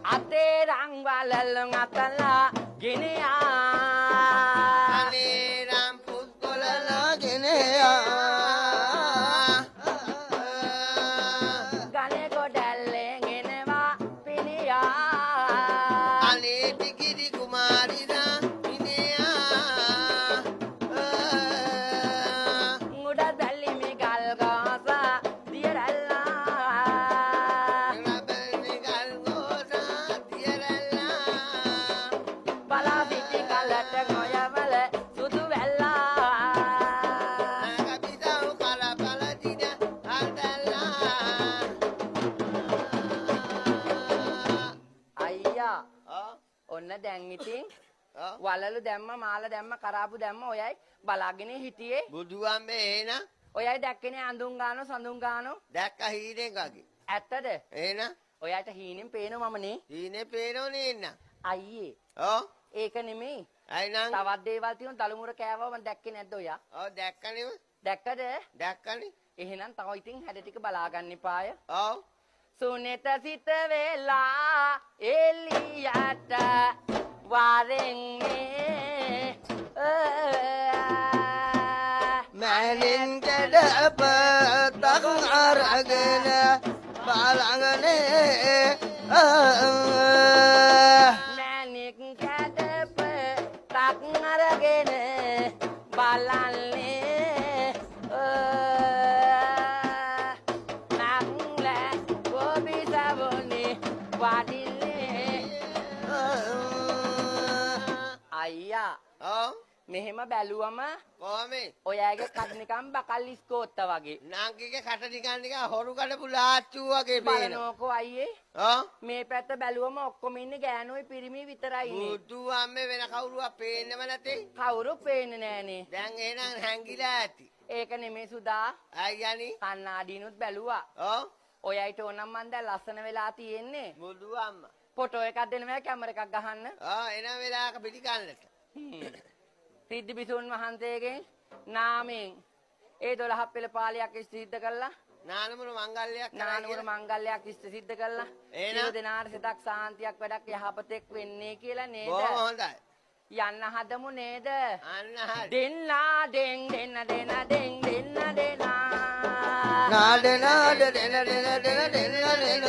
අතේ රංවලල් අතලා ගෙනයා අනේ රම් පුස්කොළලා ගෙනයා ගනේ ගොඩල්ලෙන් එනවා පිනියා අනේ ටිකිරි කුමාරිලා මිනියා උඩ දැල්ලිමි ගල් ගාස දියරල්ලා රබනි ගල් ගෝසා තියරලා බලා සිටි කලට ගොයවල සුදු වැල්ලා නගපිටව කරපල දින හදලා අයියා ආ ඔන්න දැන් ඉතින් ආ වලලු දැම්ම මාල දැම්ම කරාපු දැම්ම ඔයයි බලාගෙන හිටියේ බුදුවම්මේ එහෙනම් ඔයයි දැක්කනේ අඳුන් ගානෝ සඳුන් ගානෝ දැක්ක හීනෙන් වගේ ඇත්තද එහෙනම් ඔයාට හීනෙන් පේනවා මමනේ හීනේ පේනෝනේ එන්න අයියේ ඔව් ඒක නෙමෙයි අයිනම් තවත් දේවල් තියෙන තලමුර කෑවා මම දැක්කේ නැද්ද ඔයා ඔව් දැක්කනේ දැක්කද දැක්කනේ එහෙනම් තව ඉතින් හැඩ ටික බලාගන්න එපාය ඔව් සුනෙත සිත වෙලා එලියට වරෙන්නේ මෑණින් කඩපතක් අරගෙන බලංගනේ නෑනික් කැඩප තක් අරගෙන බලන්නේ නංල ගෝබි සබොනි වඩින්නේ අයියා ඔව් මෙහෙම බැලුවම කොහමේ ඔයාගේ කට නිකන් බකල් ඉස්කෝත්ත වගේ නංගිගේ කට නිකන් හොරු කඩපු ලාච්චු වගේ පේනවා බලනෝකෝ අයියේ ඔව් මේ පැත්ත බැලුවම ඔක්කොම ඉන්නේ ගෑනුයි පිරිමි විතරයි ඉන්නේ බුදුවම්මේ වෙන කවුරුවක් පේන්නම නැතේ කවුරු පේන්නේ නෑනේ දැන් එහෙනම් හැංගිලා ඇති ඒක නෙමේ සුදා අයියනි කන්නාඩිනුත් බැලුවා ඔව් ඔයයිට ඕනම් මන් දැන් ලස්සන වෙලා තියෙන්නේ බුදුවම්මා ෆොටෝ එකක් දෙන්න මෑ කැමර එකක් ගහන්න එන වෙලාවක පිටිකන්නට සිද්ධි බිසුන් වහන්සේගෙන් නාමයෙන් ඒ 12 පෙළ පාළියක් සිද්ධ කළා නානමුරු මංගල්‍යයක් නානුවර මංගල්‍යයක් ඉෂ්ට සිද්ධ කළා එහෙනම්? සියලු දෙනාට සිතක් සාන්තියක් වැඩක් යහපතෙක් වෙන්නේ කියලා නේද බොහොම හොඳයි යන්න හදමු නේද අන්න හරි දෙන්නා දෙන් දෙන්න දෙන දෙන් දෙන්න දෙනා නාඩ නාඩ දෙන දෙන දෙන දෙන දෙන